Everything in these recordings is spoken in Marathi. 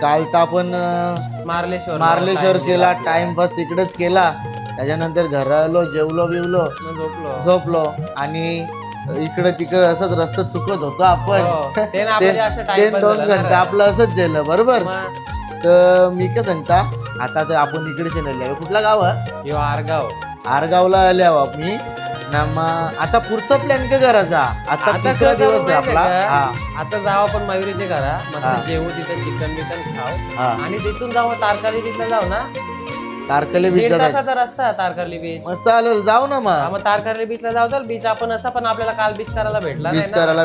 काल तर आपण मार्लेश्वर केला, टाइमपास तिकडेच केला. त्याच्यानंतर घरा आलो, जेवलो बिवलो, झोपलो आणि इकडे तिकडे असंच रस्त्यात चुकत होतो आपण. ते 2 घंटे आपलं असंच झालं बरोबर. तर मी काय सांगता, आता तर आपण इकडेच येणार. कुठला गाव आहे? आरगावला आले आहो मी ना. मग आता पुढचा प्लॅन काय करायचा? आजचा 3रा दिवस आहे आपला. आता जाऊ आपण मयुरीच्या घरा, मस्त जेवू, तिथे चिकन बिकन खाऊ आणि तिथून जाऊ तारकर्ली बीचला जाऊ ना. तारकर्ली बीच 1.5 तासाचा रस्ता आहे तारकर्ली बीच. चालेल, जाऊ ना मग. तारकर्ली बीचला जाऊ. चल बीच आपण असं, पण आपल्याला काल बीच करायला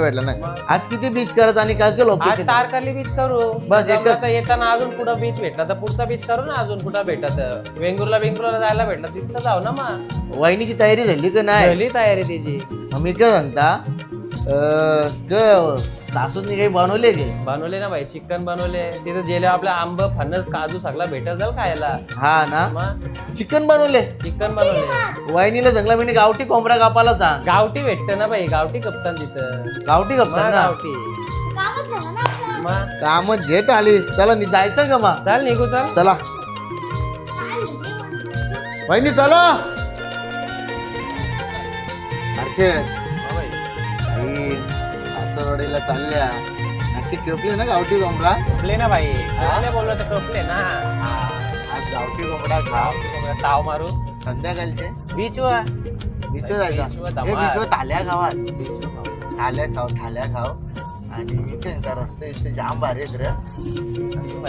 भेटला नाही. आज किती बीच करत आणि काय काय आज लोकेशन? तारकर्ली बीच करू बस एकच. येताना अजून पुढं बीच भेटला तर पुढचा बीच करू ना. अजून कुठं भेटत? वेंगुर्ला जायला भेटला तिथं जाऊ ना. मग वहिनीची तयारी झाली का नाही? झाली तयारी तिची. मी काय सांगता, सासूनी काही बनवले ना भाई. चिकन बनवले तिथं गेले. आपल्या आंब, फणस, काजू सगळा भेटत जाईल खायला. हा ना. मग चिकन बनवले. वहिनीला जंगला मी गावठी कोंबडा कापायला सांग. गावठी भेटत ना भाई. गावठी कपतान तिथं. गावठी कपतान ना. गावठी काम झेट आली. चला जायचं का मग? चल निघू. चला वहिनी चला. हर्षद सासरवाडीला चालल्या, नक्की कपले ना गावठी कोंबडा? कपले ना भाई. बोललो तर कपले ना. आज गावठी कोंबडा खा, ताव मारू. संध्याकाळचे बीचवर जायचा. बीचवर थाल्या खावा. थाल्या खाव आणि रस्ते बिस्ते जाम भारी आहेत रे.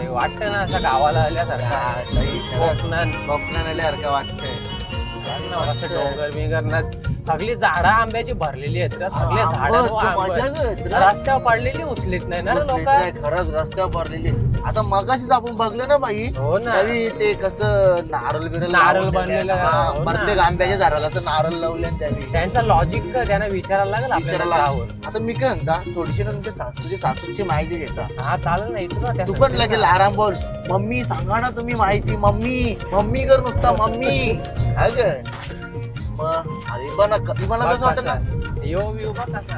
वाटत ना असं गावाला आल्यासारखं. कोकणात आल्यासारखं वाटतंय. डोंगर बिंगर ना, सगळी झाडं आंब्याची भरलेली आहेत. सगळे झाड रस्त्यावर पडलेली उचलीत नाही ना लोक. खरंच रस्त्यावर पडलेली. आता मगाशीच आपण बघलं ना बाई. हो ना. ते कसं नारळ बनलेलं, प्रत्येक आंब्याच्या झाडाला असं नारळ लावले. त्यांचा लॉजिक त्यांना विचारायला लागेल आपल्याला. आता मी काय म्हणता, थोडीशी ना तुझ्या सासूची माहिती घेता. हा चालेल ना. इथं तू पण लगेच आराम बोल. मम्मी सांगा ना तुम्ही माहिती. मम्मी कर नुसता मम्मी. कसं वाटत ना,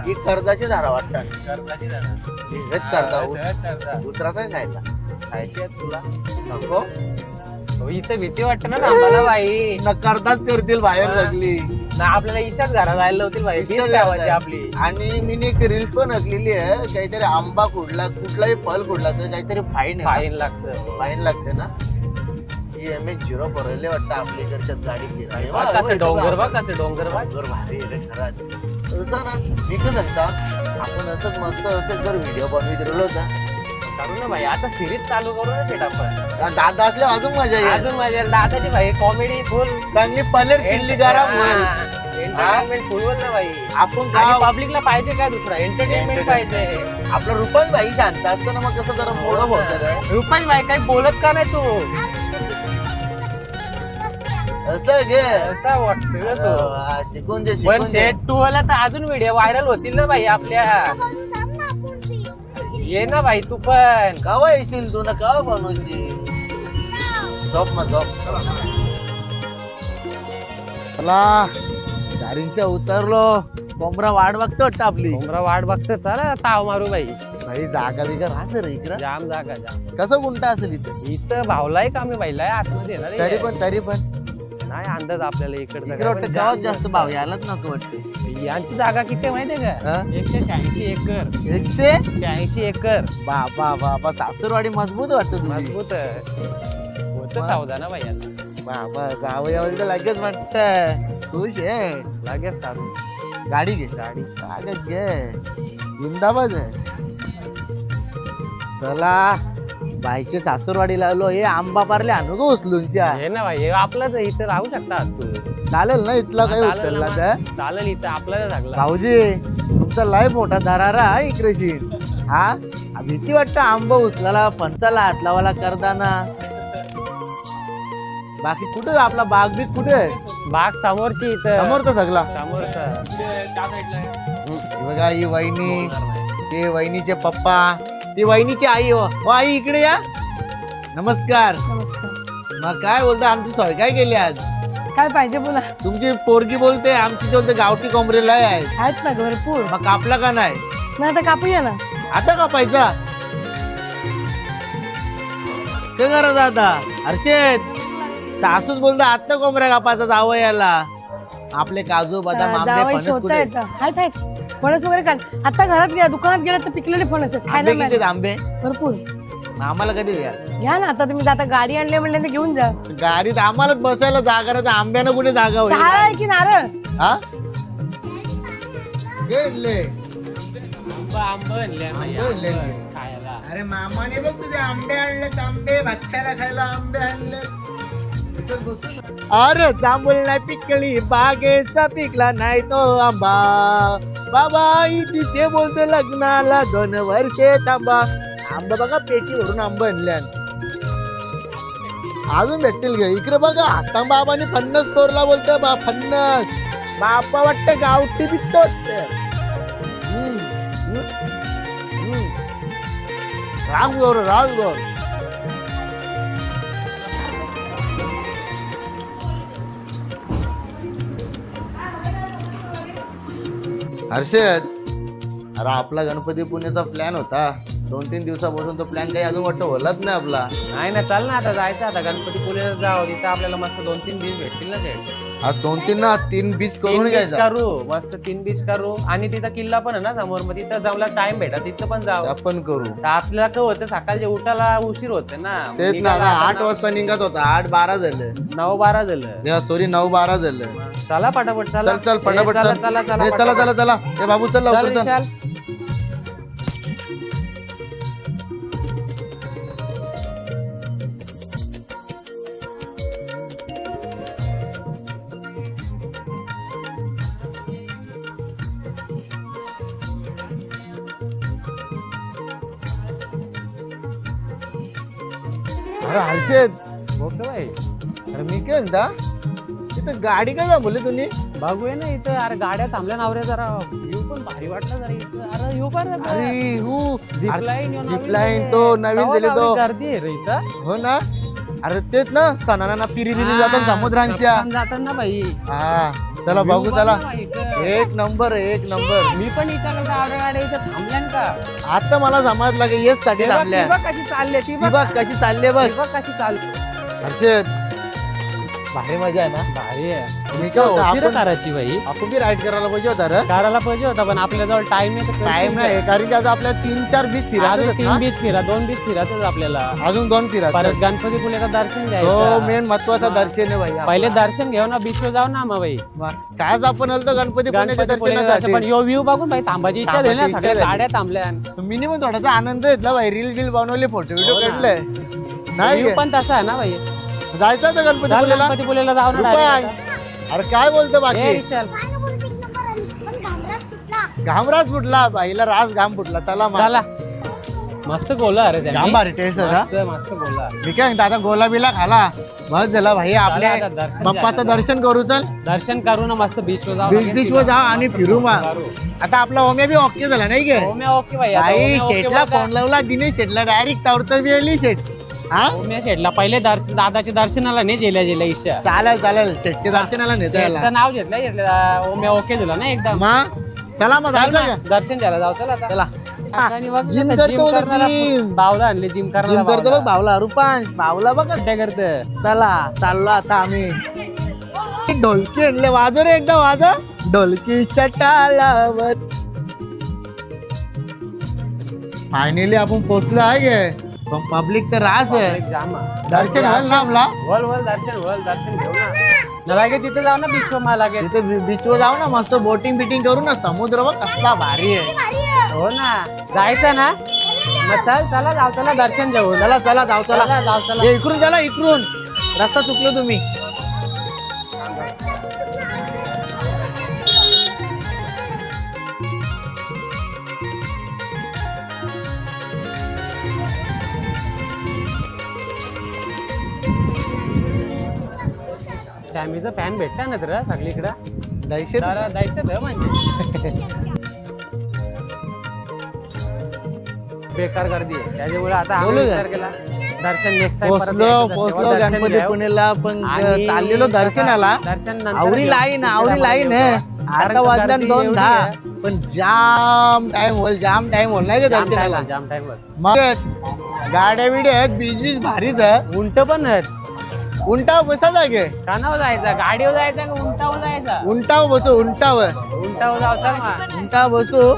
ही कर्जाची झाडा वाटतात. उतरा काय खायला खायची आहेत तुला? नको. इथं भीती वाटत ना आम्हाला बाई. करताच करतील बाहेर सगळी ना. आपल्याला इशाच घरा जायला होतील बाई. ठेवायची आपली. आणि मी एक रील पण ऐकलेली आहे, काहीतरी आंबा कुठलाही फल कुठला तर काहीतरी फाईन लागतं ना. MH0 फरले वाटतं आपल्या इकडच्या गाडी फिरायला. डोंगर भारी खरंच. असं ना मी काय सांगता, आपण असंच मस्त असं जर व्हिडिओ बनवित राहिलो करू ना भाई. आता सिरीज चालू करू ना शेट आपण. दादा असल्या अजून मजा दादाची भाई कॉमेडी फुल चांगली. पनीर चिल्ली गरम एंटरटेनमेंट फुल ना भाई. आपण पब्लिकला पाहिजे काय दुसरा एंटरटेनमेंट पाहिजे. आपलं रुपये भाई शांत असतं ना, मग कसं जरा मोडं होतं. रुपाली भाई काही बोलत का नाही तू? असं घे. असं वाटतं तू शिकून दे. पण शेट टू वाला तर अजून व्हिडिओ व्हायरल होतील ना भाई आपल्या. ये ना भाई तू पण. कवा येशील तू ना? कवा बनवशील? झोप मग झोप. चला गाडींच्या उतरलो. कोंबडा वाट बघतो वाटतं आपली. कोंबडा वाट बघतो. चला ताव मारू भाई. भाई जागा बिगा राहस रे इकडं. जाम जागा जाम. कसं गुंटा असेल इथं भावलाय का मी भाईला आतमध्ये तरी पण नाही अंदाज आपल्याला. इकडे वाटतं गावात जास्त भाव यायलाच नको वाटते. यांची जागा किती माहितीये का? 186 एकर. 186 एकर. बाबा सासरवाडी मजबूत वाटत. मजबूत होत. सावधान भाई. आता बाबा जावं लगेच वाटत. खुश आहे. लगेच काढू. गाडी घे. कागद घे. जिंदाबाद आहे. चला बाईचे सासरवाडीला आलो. हे आंबा पारले आणू गो उचलून. हे ना भाई आपलंच इथं राहू शकता तू. चालेल ना? इथला काही उचलला तर चालेल. इथं आपल्याला लागला. भाऊजी तुमचा लय मोठा दरारा हा इकडेशी. हा भीती वाटतं आंबा उचलाला, फणसाला हात लावायला करताना. बाकी कुठे आपला बाग बीग कुठे? बाग समोरची. इथं समोरचा सगळा समोरचा. बघा ही वहिनी, ते वहिनीचे पप्पा, ती वहिनीची आई. हो आई इकडे या. नमस्कार. मग काय बोलता, आमची सोय काय केली आज? काय पाहिजे बोला. तुमची पोरगी बोलते आमची बोलते गावठी कोंबरेला आहेत ना भरपूर. मग कापला का नाही? आता कापूया ना. आता कापायचा? ते करत आता हर्षद सासूच बोलतो आत्ता कोंबड्या कापाचा जावं याला आपले काजू बदाम आंबे जावई फणस शोधता कुठे येतं आहेत फणस वगैरे काढ आता घरात गेला दुकानात गेला तर पिकलेले फणस आहेत खायला आंबे किती मिळाले. आंबे भरपूर मग आम्हाला कधी द्या घ्या ना आता तुम्ही आता गाडी आणली म्हणले तर घेऊन जा गाडीत आम्हालाच बसायला जागा नाही तर आंब्यानं कुठे जागा होईल शहाळा आहे की नारळ हा घेतले आंब आणले नाही, आणले. आंबं खायला. अरे मामाने बघ तुझे आंबे आणलेत आंबे भाच्याला खायला आंबे आणले अरे जांभूळ नाही पिकली बागेचा पिकला नाही तो आंबा बाबा इटीचे बोलतो लग्नाला 2 वर्षे थांबा आंबा बघा पेटी भरून आंबा आणल्या अजून भेटतील गे इकडे बघा आता बाबाने 50 तोरला बोलतोय बा 50 बापा वाटतं गावठी पित्त वाटत राजगौर हर्षद अरे आपला गणपती पुण्याचा प्लॅन होता 2-3 दिवसापासून तो प्लॅन काही अजून वाटतं होलाच नाही आपला नाही ना चाल ना आता जायचं आता गणपती पुलेला जाऊ तिथं आपल्याला मस्त 2-3 बीच भेटतील ना ते आज 2-3 ना 3 बीच करून 3 बीच घ्यायचा करू मस्त 3 बीच करू आणि तिथं किल्ला पण आहे ना समोर मग तिथं जमला टाइम भेटा तिथं पण जाऊ आपण करू तर आपल्याला काय होतं सकाळच्या उठायला उशीर होते ना तेच ना आता 8 वाजता निघत होता 8-12 झालं 9-12 झालं सॉरी 9-12 झालं चला पटापट चला चल फटाफट चला चल चला चला ए, चला ए बाबू चल चल लवकर चल विशाल अरे हर्षद मोठं बाई अरे मी काय म्हणता इथं गाडी काय बोलले तुम्ही बघूया ना इथं अरे गाड्या थांबल्या नावऱ्या जरा व्ह्यू पण भारी वाटला जरा इथं अरे व्ह्यू पण अरे हो झिप लाईन झिप लाईन तो नवीन झाले तो गर्दी आहे रे इथं हो ना अरे तेच ना सणाना पिरी जातात समुद्रांच्या जातात ना बाई हा चला View बघू बघ चला ना बाई इथं. एक नंबर मी पण विचारलं गावड्या गाड्या इथं थांबल्या का आता मला समजलं की येस साठी ती बघ, थांबल्या ती बघ कशी चालले ती ती बघ बघ कशी चालली बघ ती बघ कशी चालली हर्षद भारी मजा आहे ना भारी आहे मी काय होतं, होती रे आपण- करायची बाई आपण बी राईड करायला पाहिजे होता रे करायला पाहिजे होता पण आपल्याजवळ टाइम नाही टाइम नाही कारण की आता आपल्या 3-4 बीच अजून फिरायचं 3 बीच फिरा 2 बीच फिरायचं आपल्याला अजून 2 परत फिरायचं गणपती पुलेचं दर्शन हो घ्यायचं मेन महत्वाचा दर्शन आहे भाई पहिले दर्शन घेऊ ना बीचवर जाऊ ना मग बाई कायच आपण आलतो गणपती पुण्याच्या गणपती पुलेचं दर्शन पण दर्शनासाठी यो व्ह्यू बघून बाई थांबायची इच्छा झाली ना थांबायची सगळ्या इच्छा झाली. गाड्या थांबल्या मिनिमम थोडासा आनंद घेतला भाई रील बनवले फोटो व्हिडिओ हो ना. काढले नाही व्ह्यू का? पण तसा आहे ना बाई जायचं होतं गणपती चल पुण्याला गणपती पुलेला जाऊ ना रुपांश, direct आता. अरे काय बोलतो ए बाकी विशाल घामराच फुटला बाईला रास घाम फुटला चला मग. चला मस्त गोला अरे त्यांनी. घाम भारी टेस्ट होता मस्त मस्त गोला मी काय म्हणतो, आता गोला बिला खाला बस झाला भाई आपल्या आता दर्शन बाप्पाचं घ्यायला दर्शन करू चल दर्शन करू ना मस्त बीचवर जाऊ बीच बीचवर जा आणि फिरू मग आता आपला ओम्या बी ओके झाला नाही गे ओम्या ओके बाई आता आई ओम्या ओके शेटला बघा. फोन लावला दिनेश शेटला डायरेक्ट तावरतं बी आली शेट हा ओम्या शेटला पहिले दादाच्या दर्शनाला नाही जेल्या जेल्या इच्छा चालेल शेटच्या दर्शनाला नेता याला शेटचं नाव घेतलं ओम्या ओके झाला ना एकदम मग चला मग चल जायचं ना, का दर्शन घ्यायला जाऊ चला आता. चला आणि बघ जिम कसं करतो बघ, करणारा जिम. बावला आणले जिम करायला जिम करतो बघ भावला रुपांश भावला बघ काय करत चला चाललो आता आम्ही ढोलकी आणले वाजव रे एकदा वाजव ढोलकीच्या टाळावर फायनली आपण पोहोचलो आहे गे पण पब्लिक तर रास आहे जाम आहे. दर्शन व्हाल ना आपला वल वल दर्शन घेऊ ना ना लागे तिथे जाऊ ना बीचवर मला लागे तिथे बीचवर जाऊ ना मस्त बोटिंग बिटिंग करू ना समुद्र बघ कसला भारी आहे हो ना जायचं ना मग चला जाऊ चला दर्शन घेऊ चला जाऊ चला जाऊ चला हे इकडून चला इकडून रस्ता चुकलो तुम्ही सॅमीचं फॅन भेटता ना तर सगळीकडं दहशत जरा दहशत आहे म्हणजे बेकार गर्दी आहे त्याच्यामुळे आता आम्ही बोलू का? विचार केला दर्शन नेक्स्ट टाइम पोचलो गणपती पुणेला पण चाललेलो दर्शनाला आवरी लाईन आहे आता वाजल्या 2:10 पण जाम टाइम होल नाही का दर्शनाला. जाम टाइम मग गाड्या बिड्या आहेत बीच भारीच आहे. उंट पण आहेत. उंटावर बसा जागे. कानावर जायचं, गाडीवर जायचं का उंटावर जायचं? उंटावर बसू उंटावर जाऊ मग. उंटावर बसू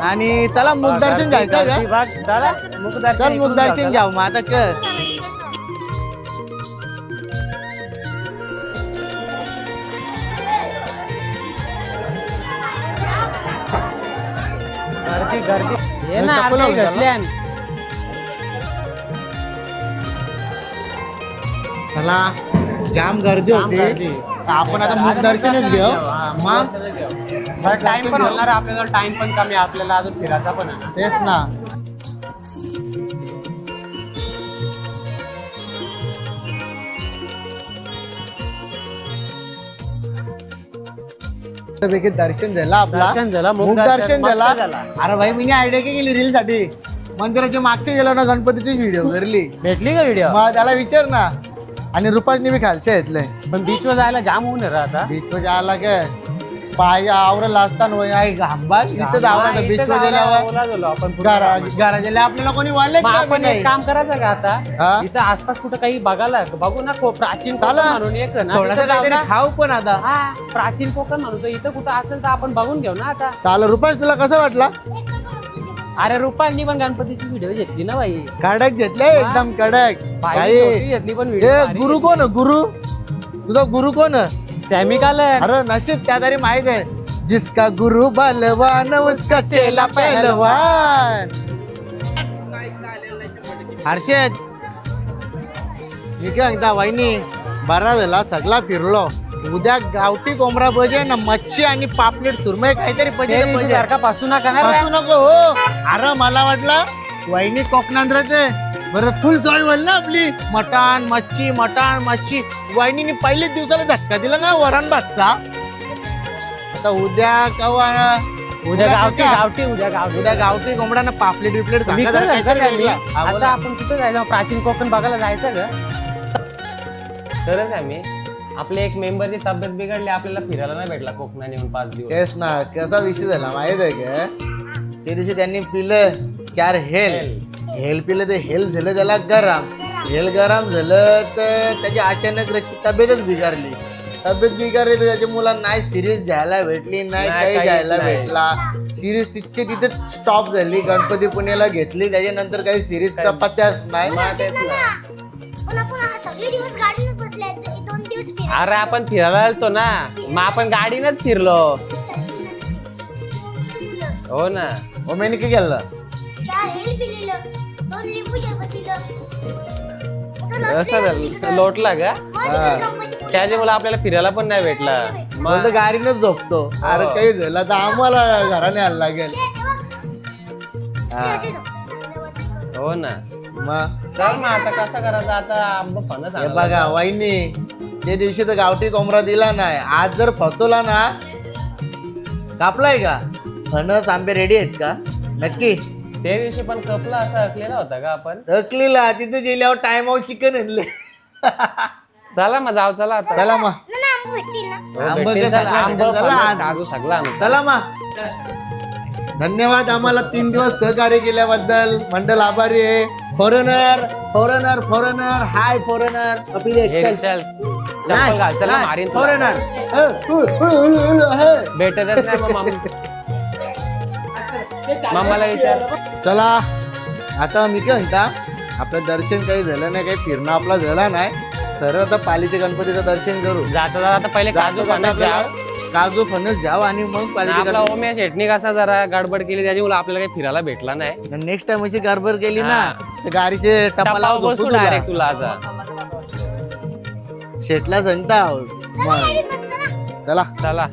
आणि चला मुख दर्शन जायचं का. चला चल मुख दर्शन जाऊ मग आता कर. गर्दी हे ना चप्पल अर्धी घालून घातल्या. चला जाम गर्दी होती. आपण आता मुख दर्शनच घेऊ. मग टाइम पण होणार आहे आपल्याला. टाइम पण कमी आहे आपल्याला अजून फिरायचा पण आहे ना. तेच ना. पैकी दर्शन झालं आपला. दर्शन झालं, मुख दर्शन मस्त झाला. झाला. अरे भाई मी आयडिया काय केली रील साठी. मंदिराच्या मागचे गेलो ना गणपतीची व्हिडिओ करली. भेटली का व्हिडिओ? मग त्याला विचार ना. आणि रुपाजनी बी खालचे घेतले. पण बीच वर जायला जाम होऊन आता. बीच वर जायला काय पाय आवरला असताना घांबा तिथं आवरा बीच वर गेल्यावर आपण घरा गेल्या आपल्याला कोणी वाले आपण एक काम करायचं का आता हा? इथं आसपास कुठं काही बघायला बघू ना प्राचीन चालेल. कोकण म्हणून एक ना थोडासा तिथं जाऊ काहीतरी ना. खाऊ पण आता. हा प्राचीन कोकण म्हणतो इथं कुठं असेल तर आपण बघून घेऊ ना आता. चालेल. रुपाज तुला कसं वाटला. अरे रुपांनी पण गणपतीची व्हिडिओ घेतली ना बाई. कडक घेतले एकदम कडक. बाई छोटी घेतली पण व्हिडिओ. ए गुरु कोण गुरु तुझा गुरु कोण. सॅमी कालन. अरे नशीब त्या तरी माहित आहे. जिसका गुरु बलवान उसका चेला पहलवान. हर्षद मी काय सांगता वहिनी बरा झाला सगळा फिरलो. उद्या गावठी कोंबडा पाहिजे ना मच्छी आणि पापलेट सुरमई काहीतरी पाहिजे. सारखा पासू नका ना रे. पासू नको हो. अरे मला वाटलं वहिनी कोकणांध्राचे बरं फुल सोय होईल ना आपली. मटण मच्छी वहिनीने पहिलेच दिवसाला झटका दिला ना वरण भातचा. आता उद्या कवा उद्या गावठी उद्या गावठी कोंबडा पापलेट बिपलेट मी सांगा काय जरा सांगतो काहीतरी काय मी? वेगळा. हा, आता बोला. आपण कुठं जायचं प्राचीन कोकण बघायला जायचं का. खरंच आहे मी आपले एक मेंबरची तब्येत बिघडली आपल्याला फिरायला नाही भेटला कोकणात येऊन 5 दिवस. तेच ना कसा विषय झाला माहित आहे का. त्या दिवशी त्यांनी पिलं 4 हेल पिलं ते हेल झालं त्याला गरम झालं तर त्याची अचानक तब्येतच बिघडली. तब्येत बिघडली तर त्याच्या मुलांना नाही सिरीज घ्यायला भेटली नाही काही घ्यायला भेटला. सिरीज तिथे तिथे स्टॉप झाली. गणपती पुण्याला घेतली त्याच्यानंतर काही सिरीजचा पत्त्याच नाही. अरे आपण फिरायला आलतो ना मग आपण गाडीनच फिरलो. हो ना. हो मी काय केलं असं झालं लोटला का त्याच्या मुलं आपल्याला फिरायला पण नाही भेटला. मग गाडीनच झोपतो. अरे काही झालं तर आम्हाला घराने यायला लागेल. हो ना. मग चल ना आता कसं करायचं आता आंबा फणस हे बघा वहिनी त्या दिवशी तर गावठी कोंबडा दिला नाही. आज जर फसवला ना कापलाय का. फणस आंबे रेडी आहेत का नक्की. त्या दिवशी पण कपला असा अकलेला होता का आपण. अकलीला तिथे गेल्यावर टाइमावर चिकन आणले. चला मग जाऊ चला आता. चला मग हो, आंबं भेटेल काय चला. सगळं आंबं, भेटेल. चला फणस, आज. काजू सगळं आणू. चला मग धन्यवाद आम्हाला 3 दिवस सहकार्य केल्याबद्दल. मंडल आभारी आहे. फॉरेनर हाय फॉरेनर चल चप्पल घाल चला मारीन तुला. फॉरेनर भेटतच नाही मग मम्माला विचार. चला आता मी काय म्हणता आपलं दर्शन काही झालं नाही काही फिरणं आपला झाला नाही. सरळ आता पालीच्या गणपतीचं दर्शन करू. जाता जाता पहिले काजू फणस जाव. काजू फणस जाव आणि मग पालीच्या आपला ओम्या शेटणी कसा जरा गडबड केली त्याच्यामुळे आपल्याला काही फिरायला भेटला नाही. नेक्स्ट टाइम अशी गडबड केली ना तर गाडीचे टपाला टपाला बसू डायरेक्ट तुला आता. शेटला सांगता चला चला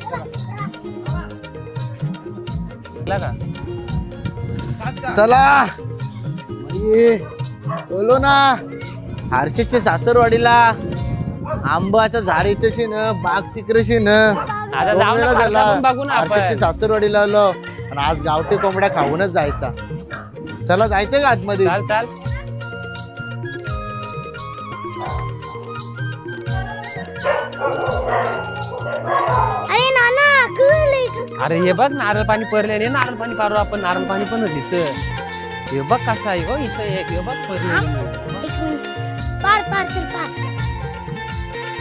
का चला बोलो ना. हर्षदच्या सासरवाडीला आंबाचा झाड इथेशी न बाग तिकडेशी न. आता जाऊ ना फारसा पण बघू ना आपण. हर्षदच्या सासरवाडीला आलो आणि आज गावठी कोंबड्या खाऊनच जायचा. चला जायचं का आतमध्ये. चाल चाल. अरे नाना अरे हे बघ नारळ पाणी परले नारळ पाणी पारू आपण नारळ पाणी पण इथं हे बघ कसं आहे हो इथं एक हे बघ परले एक मिनिट पार पार चल पार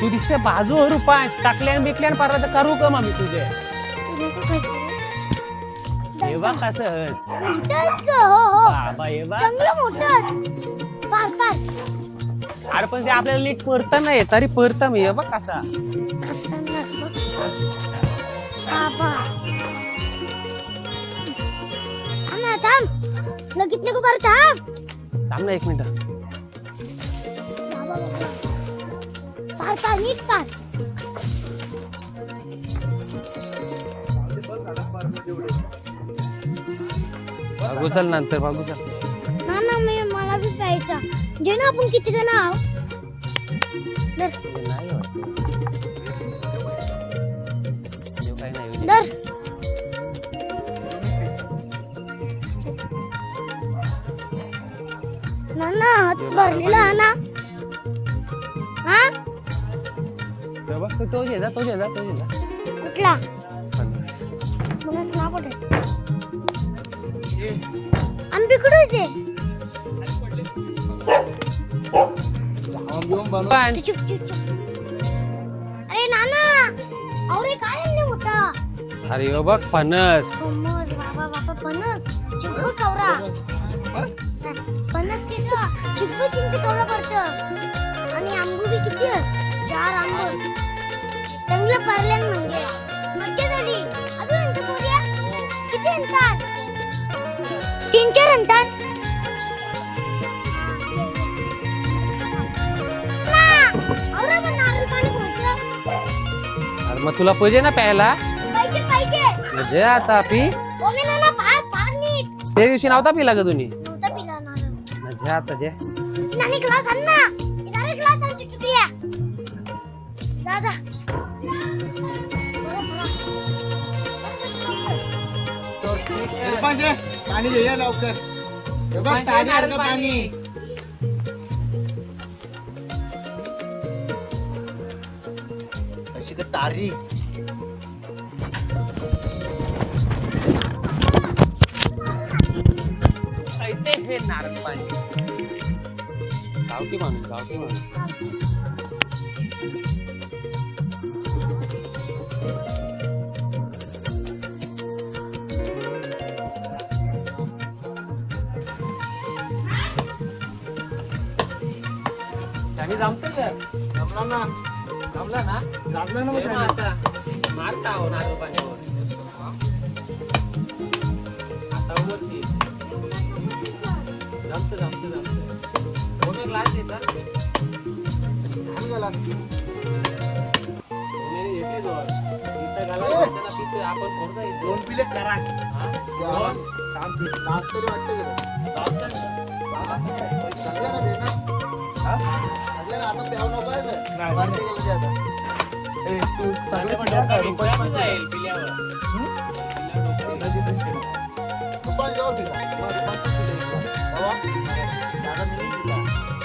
तू दिसते बाजू रुपये टाकल्यान बिकल्यान पारला तर करू का मग मी तुझे तू नको काय करू. हे बघ कसं मोठं आहेत का? हो हो बाबा हे बघ चांगलं मोठं पार पार अरे पण ते आपल्याला नीट परता नाही तरी परता मी हे बघ कसा कसं ना बाबा थांब ना थांब लगेच नको बरं थांब थांब ना एक मिनिट बाबा बाबा पार पार नीट पार बघू चल नंतर बघू चल ना ना मी मला बी प्यायचा जे ना आपण किती जण आहो दर हे नाही होत. हे काही नाही होत. दर ना ना हात भरलेला हा ना हा हे बघ तो घे जा कुठला म्हणूनच ना पडत आंबे कुठे होते जाऊन बिऊन बनव. पण चुप चुप चुप अरे नाना अरे काय आणले मोठा अरे हो बघ फणस फणस बाबा बाबा फणस चिंबू कवरा फणस किती चिंबू चिंच कवरा पडतं आणि आंबू बी किती 4 आंबू चांगलं पारल्यान म्हणजे मज्जा झाली अजून आणतो पोऱ्या किती आणतात 3-4 आणतात अरे पण नारळ पाणी पोहोचलं अरे मग तुला पाहिजे ना प्यायला पाहिजे पाहिजे म्हणजे आता पी ओमे नाना पार पार नीट त्या दिवशी नव्हता पिला का तुम्ही नव्हता पिला नाना म्हणजे आता जे नानी ग्लास आण ना इधर ग्लास आण चुटुया दादा रुपांचे, पाणी घे ये लवकर. हे बघ, ताजे आहे का पाणी अशी का तारी हे नारळ पाणी गावठी माणूस चावी जमतं का? जमला ना जमला ना जमला ना मग हे मग आता मारता हो नारळ पाण्यावर आता उभं जमतं कोणी ग्लास देता छान गेला. कोणी येते जोर इथं घालायला त्याला पितं आपण फोडता येतो 2 पिले करा दोन? काम तास तरी वाटतं गेलं सगळ्यांना दे ना हा? सगळ्यांना आता प्याव नको आहे का? पार्टी केली आता. ए, तू सगळे पण पिल्या का? डोकं रुपये विचारून जाईल पिल्यावर. रुपये जेव्हा पिला. मग रुपयाचं पिलं इतकं. तेव्हा? दादा मी नाही पिला.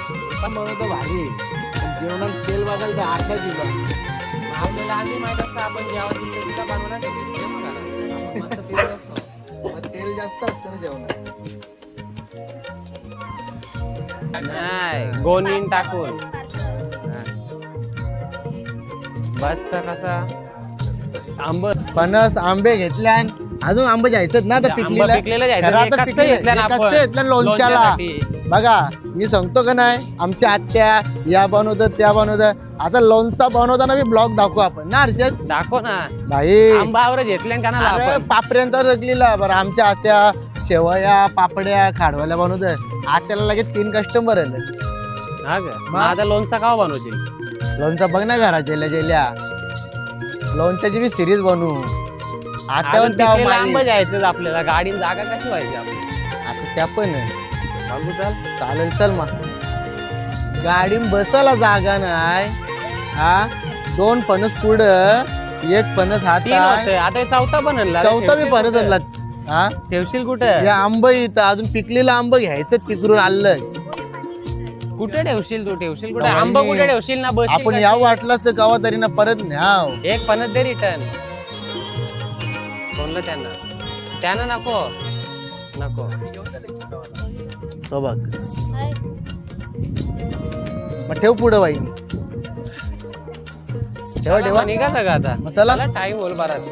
रुपये बनवतं भारी आहे. पण जेवणात तेल बघायला तर अर्धा किलो असतं. आपल्याला आधी माहित असतं आपण जेव्हा दिलं तिला बनवणार नाही, तिला मग आला. आपण मस्त पिलं असतो. मग तेल जास्त असतं ना जेवणात. नाही गोणीन टाकून बसचा कसा आंब फणस आंबे घेतले आणि अजून आंबे घ्यायचं ना तर आंबा पिकलेलं घ्यायचं. घरात एकाच पिकलेलं- घेतलं ना एकाच आपण. घेतलं लोणच्याला. लोणच्यासाठी. बघा मी सांगतो का नाही आमच्या आत्या या बनवतात त्या बनवतात आता लोणचा बनवताना मी ब्लॉग दाखवू आपण ना हर्षद दाखव ना भाई आंबावर घेतले का ना अरे आपण पापड्यांचा रगलीला बरं आमच्या आत्या शेवया पापड्या खाडवाल्या बनवतात आत्याला लगेच 3 कस्टमर आले हा का मग आता लोणचा का बनवशील लोणचा बघ ना घरात जेल्या लोणच्याची बी सिरीज बनवू अजून पिकलेलं आता आंबा घ्यायचं आपल्याला गाडीत जागा कशी व्हायची आपली त्या पण आहे. बघू चल चालेल चल मग गाडी बसायला जागा नाही हा 2 फणस पुढं 1 फणस तीन हातात होतंय. आता हे चौथा बनला चौथा बी फणस आणला हा ठेवशील कुठे जे आंब इथं अजून पिकलेलं आंब घ्यायचं तिकडून आलं कुठे ठेवशील तू ठेवशील कुठे बाबांनी- आंबा कुठे ठेवशील ना बस आपण या वाटलाच तर गावा तरी ना परत न्याव एक फणस दे रिटर्न फोन मारलं त्यांना त्यांना नको नको तो बघ मग ठेव पुढं बाई ठेवा ठेवा निघायचं का आता मग चला. टाइम होईल बराच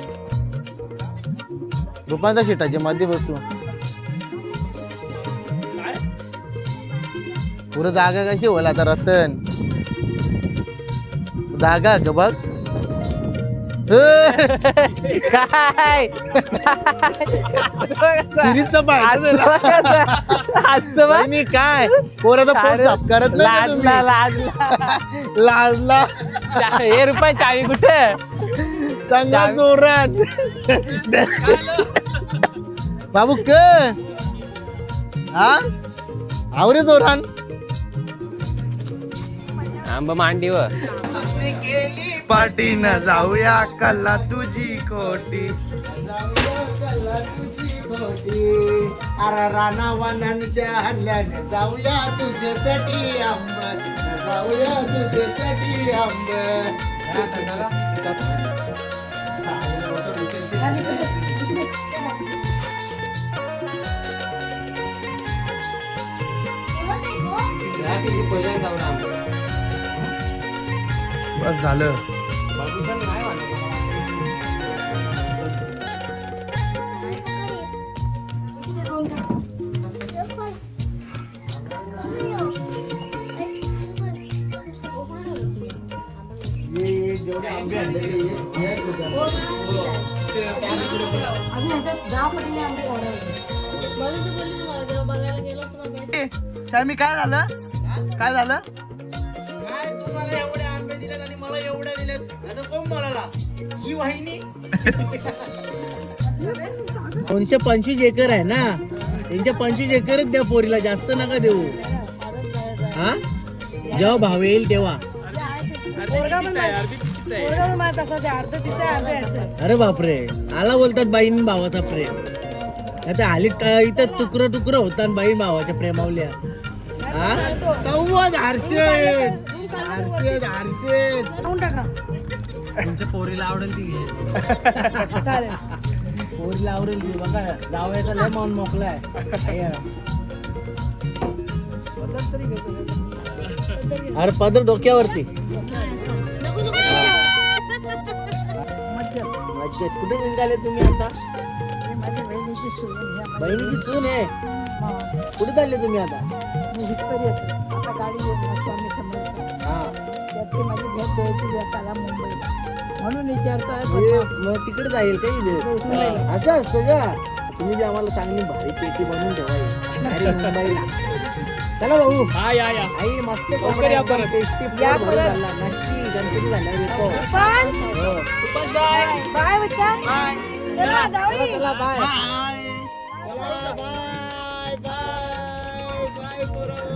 रुपांच्या शिटाच्या मध्ये बसू पुरं जागा कशी होईल आता रतन जागा ग बघ काय सिरीजचा पाय काय पोराचा पोट साफ करत नाही का लाजला तुम्ही? लाजला लाजला हे रुपये चावी कुठे चांगला जोरात बाबू क हा आवरे जोरान आंब मांडीवर केली पाठी न जाऊया कल्ला तुझी खोटी अरे राणा वानांच्या हल्ल्याने जाऊया तुझ्यासाठी आंब जाऊया तुझ्यासाठी आंब बस झालं जेवढे आंबे आणलेले मी काय झालं काय झालं काय तुम्हाला एवढे आंबे दिलेत आणि मला एवढे दिलेत असं कोण म्हणाला ही वाहिनी 225 एकर आहे ना त्यांच्या 25 एकरच द्या पोरीला जास्त नका देऊ हा जेव्हा भाव येईल तेव्हा अरे बापरे आला बोलतात बाईन भावाचा प्रेम आता हाली इथं तुकडं तुकडं होतात बाईन भावाच्या प्रेमावल्या हा कव्वद हर्षद हर्षद हर्षद तुमच्या पोरीला आवडेल ती घे पोरीला आवडेल ती बघा जावयाचा लय माऊन मोकलाय अरे पदर डोक्यावरती मज्जेत कुठे निघाले तुम्ही आता बहिणीची सून आहे कुठे चालले तुम्ही आता हा म्हणून विचारतोय मग तिकडे जाईल काही असं असतं का तुम्ही बी आम्हाला चांगली भारी पेटी बनवून ठेवाय मुंबईला चला भाऊ आई मस्त टेस्टी नक्की गणपती झाल्यावर येतो बाय बच्चा चला जाऊ चला bye bye bye bye bye